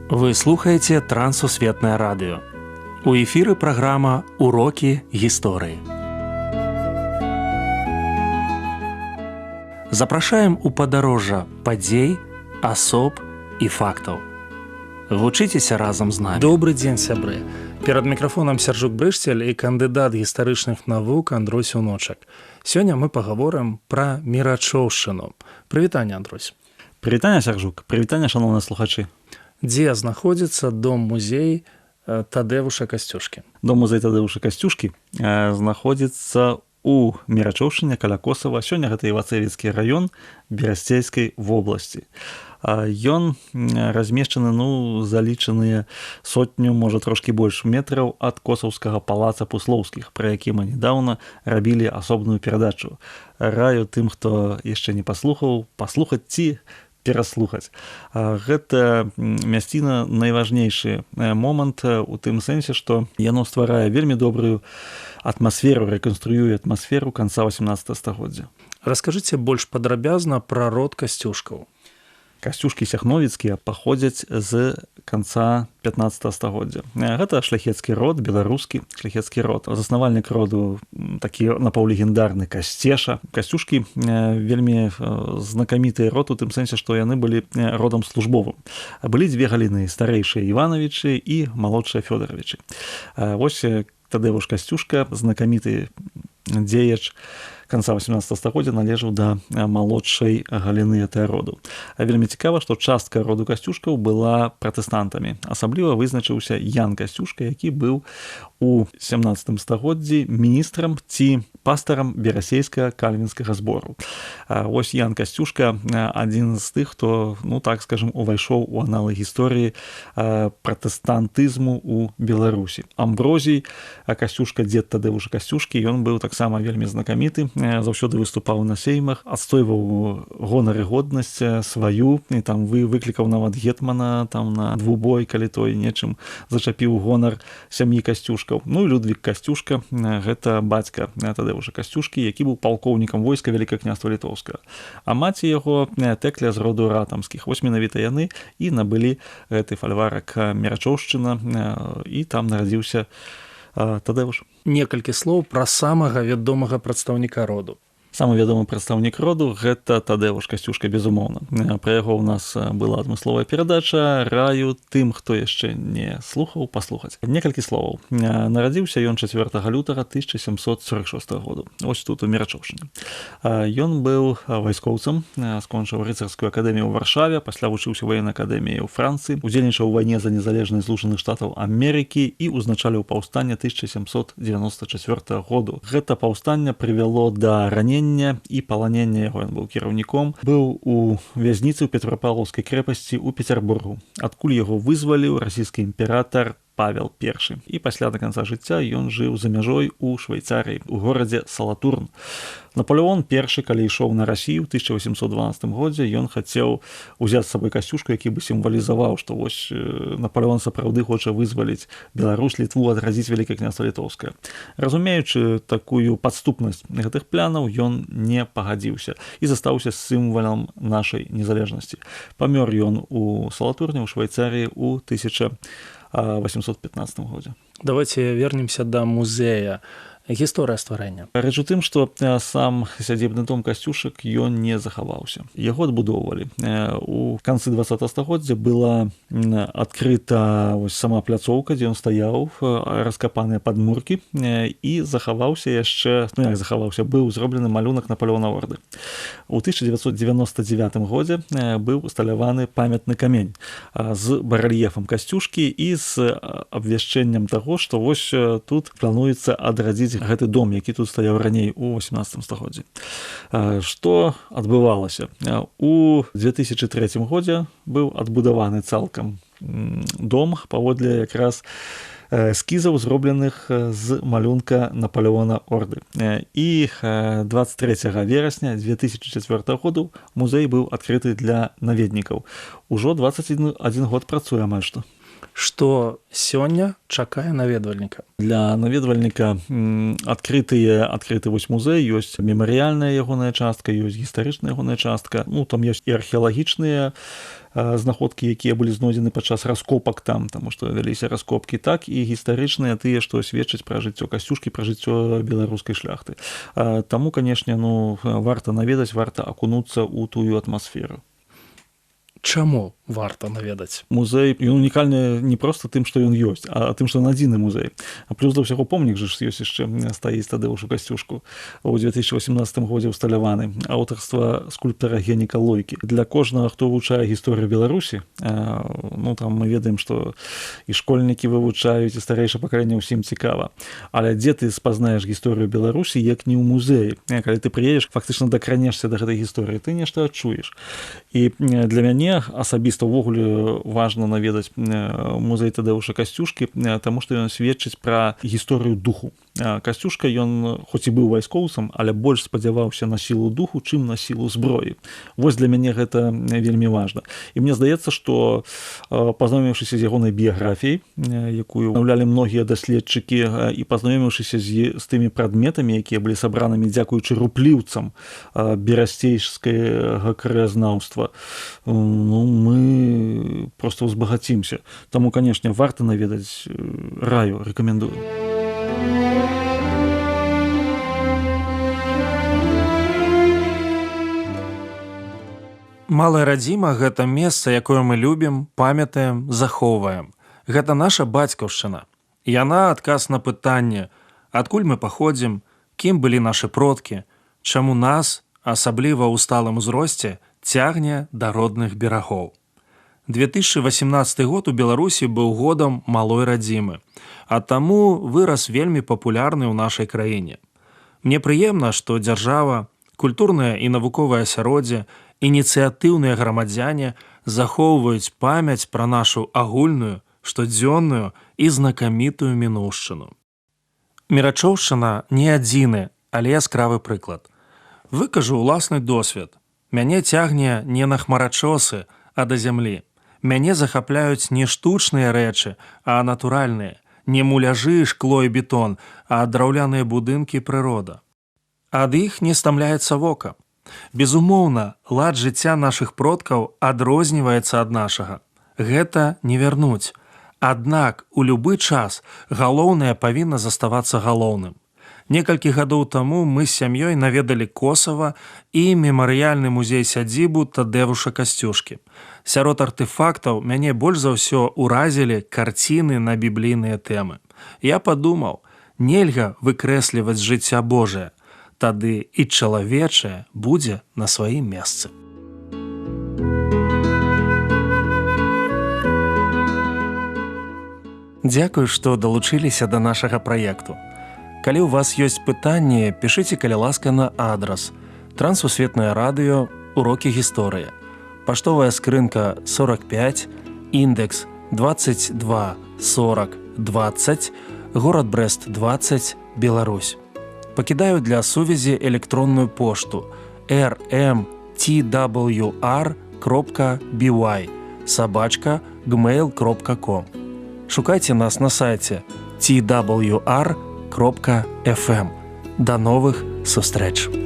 Вы слухаеце Трансусветнае радыё. У эфіры праграма «Урокі гісторыі». Запрашаем у падарожжа падзей, асоб і фактаў. Вучыцеся разам з намі. Добрый дзень, сябры. Перад мікрафонам Сяржук Брышцель і кандыдат гістарычных навук Андрусь Уночак. Сёння мы пагаворым пра Мірачоўшчыну. Прывітанне, Андрусь. Прывітанне, Сяржук. Прывітанне, шаноўныя слухачы. Дзе знаходзіцца дом-музей Тадэвуша Касцюшкі? Дом-музей Тадэвуша Касцюшкі знаходзіцца у Мірачоўшчыне каля Косава. Сёння гэта Івацэвіцкі раён Берасцейскай вобласці. Ён размешчаны, залічаныя сотню, можа трошкі больш метраў ад косаўскага палаца Пуслоўскіх, пра які мы нядаўна рабілі асобную перадачу. Раю тым, хто яшчэ не паслухаў, паслухаць ці пераслухаць. Гэта мясціна найважнейшы момант у тым сэнсе, што яно стварае вельмі добрую атмасферу, рэканструюе атмасферу канца 18 стагоддзя. Раскажыце больш падрабязна пра род Касцюшкаў. Касцюшкі сяхновіцкія паходзяць з канца 15 стагоддзя. Гэта шляхецкі род, беларускі шляхецкі род. Заснавальнік роду такі напаўлегендарны Касцеша. Касцюшкі вельмі знакаміты род у тым сэнсе, што яны былі родам службовым. Былі дзве галіны, старэйшыя Івановічы і малодшыя Фёдаравічы. Вось Тадэвуш Касцюшка, знакаміты дзеяч канца 18 стагоддзя, належаў да малодшай галіны гэтага роду. Вельмі цікава, што частка роду Касцюшкаў была пратэстантамі. Асабліва вызначыўся Ян Касцюшка, які быў у 17 стагоддзі міністрам ці пастарам Берасейскага кальвінскага збору. Вось Ян Касцюшка адзін з тых, хто, так скажам, увайшоў у аналы гісторыі пратэстантызму ў Беларусі. Амброзій Касцюшка, дзед Тадэвуша Касцюшкі, ён быў таксама вельмі знакаміты, заўсёды выступаў на сеймах, адстойваў гонар і годнасць сваю, і там выклікаў нават гетмана там на двубой, калі той нечым зачапіў гонар сям'і Касцюшкаў. І Людвік Касцюшка, гэта бацька Тадэвуша Касцюшкі, які быў палкоўнікам войска Вялікае княства Літоўскага. А маці яго Тэкля з роду ратамскіх. Вось менавіта яны і набылі гэты фальварак Мірачоўшчына, і там нарадзіўся Тадэвуш. Некалькі слоў пра самага вядомага прадстаўніка роду. Самы вядомы прадстаўнік роду – гэта Тадэвуш Касцюшка, безумоўна. Пра яго ў нас была адмысловая перадача. Раю тым, хто яшчэ не слухаў, паслухаць. Некалькі словаў. Нарадзіўся ён 4 лютага 1746 году. Ось тут у Мірачоўшчыне. Ён быў вайскоўцам, скончыў рыцарскую акадэмію ў Варшаве, пасля вучыўся у ваеннай акадэміі ў Францыі, удзельнічаў у вайне за незалежнасць Злучаных Штатаў Амерыкі і узначаліў паўстанне 1794 году. Гэта паўстанне прывяло да ранення і паланення яго. Ён быў кіраўніком, быў у вязніцы ў Петропавлаўскай крэпасці ў Пецярбургу, адкуль яго вызваліў расійскі імператар Павел I. І пасля да канца жыцця ён жыў за мяжой у Швейцарыі, у горадзе Салатурн. Напалеон I, калі ішоў на Расію ў 1812 годзе, ён хацеў узяць з сабой Касцюшку, які бы сімвалізаваў, што вось Напалеон сапраўды хоча вызваліць Беларусь, Літву, адрадзіць Вялікае княства Літоўскае. Разумеючы такую падступнасць гэтых планаў, ён не пагадзіўся і застаўся сімвалам нашай незалежнасці. Памёр ён у Салатурне, у Швейцарыі ў 1815 годзе. Давайте вернемся да музея. Гісторыя стварэння. Рэч у тым, што сам сядзебны дом Касцюшак ён не захаваўся. Яго адбудоўвалі. У канцы 20 стагоддзя была адкрыта сама пляцоўка, дзе ён стаяў, раскапаныя падмуркі, і захаваўся яшчэ, быў зроблены малюнак Напалеона Орды. У 1999 годзе быў усталяваны памятны камень з барэльефам Касцюшкі і з абвяшчэннем таго, што вось тут плануецца адрадзіць гэты дом, які тут стаяў раней у 18 стагоддзі. Што адбывалася? У 2003 годзе быў адбудаваны цалкам дом паводле якраз эскізаў, зробленых з малюнка Напалеона Орды. І 23 верасня 2004 году музей быў адкрыты для наведнікаў. Ужо 21 год працуе амаль што. Што сёння чакае наведвальніка? Для наведвальніка адкрыты вось музей, ёсць мемарыяльная ягоная частка, ёсць гістарычная ягоная частка. Ну, там ёсць і археалагічныя знаходкі, якія былі знойдзены падчас раскопак там, таму што вяліся раскопкі, так і гістарычныя тыя, што сведчаць пра жыццё Касцюшкі, пра жыццё беларускай шляхты. Таму, канешне, варта наведаць, варта акунуцца ў тую атмасферу. Чаму варта наведаць? Музей ён унікальны не проста тым, што ён ёсць, а тым, што ён адзіны музей. А плюс да ўсяго помнік жа ёсць яшчэ стаіць Тадеушу Касцюшку у 2018 годзе ўсталяваны, аўтарства скульптара Геніка Лойкі. Для кожнага, хто вывучае гісторыю Беларусі, там мы ведаем, што і школьнікі вывучаюць, і старэйшае пакаленне ўсім цікава. Але дзе ты спазнаеш гісторыю Беларусі, як не ў музеі? Калі ты прыедзеш, фактычна дакранешся да гэтай гісторыі, ты нешта адчуеш. І для мяне асабіста ўвогуле важна наведаць музей Тадеуша Касцюшкі, таму што ён сведчыць пра гісторыю духу. Касцюшка, ён хоць і быў вайскоўцам, але больш спадзяваўся на сілу духу, чым на сілу зброі. Вось для мяне гэта вельмі важна. І мне здаецца, што пазнаёміўшыся з ягонай біяграфіяй, якую ўяўлялі многія даследчыкі, і пазнаёміўшыся з тымі прадметамі, якія былі сабранымі дзякуючы рупліўцам берасцейскага краязнаўства, мы просто ўзбагацімся. Таму, канешне, варта наведаць, раю, рэкамендую. Малая радзіма – гэта месца, якое мы любім, памятаем, захоўваем. Гэта наша бацькаўшчына. Яна адказ на пытанне, адкуль мы паходзім, кім былі нашы продкі, чаму нас, асабліва ў сталым узросце, цягне да родных берагоў. 2018 год у Беларусі быў годам малой радзімы, а таму вырас вельмі папулярны ў нашай краіне. Мне прыемна, што дзяржава, культурнае і навуковае асяроддзе, ініцыятыўныя грамадзяне захоўваюць памяць пра нашу агульную, штодзённую і знакамітую мінуўшчыну. Мірачоўшчына не адзіны, але яскравы прыклад. Выкажу ўласны досвед. Мяне цягне не на хмарачосы, а да зямлі. Мяне захапляюць не штучныя рэчы, а натуральныя. Не муляжы, шкло і бетон, а драўляныя будынкі прырода. Ад іх не стамляецца вока. Безумоўна, лад жыцця нашых продкаў адрозніваецца ад нашага. Гэта не вярнуць. Аднак у любы час галоўнае павінна заставацца галоўным. Некалькі гадоў таму мы з сям'ёй наведалі Косава і мемарыяльны музей-сядзібу Тадеуша Касцюшкі. Сярод артэфактаў мяне больш за ўсё ўразілі карціны на біблійныя тэмы. Я падумаў, нельга выкрэсліваць жыцця Божае, тады і чалавечае будзе на сваім месцы. Дзякую, што далучыліся да нашага праекту. Калі ў вас ёсць пытанні, пішыце, калі ласка, на адрас Трансусветнае радыё, урокі гісторыі. Паштовая скрынка 45, індекс 22 40 20, горад Брэст 20, Беларусь. Пакідаю для сувязі электронную пошту rmtwr.by@gmail.com. Шукайце нас на сайце twr.fm. До новых сустрэч!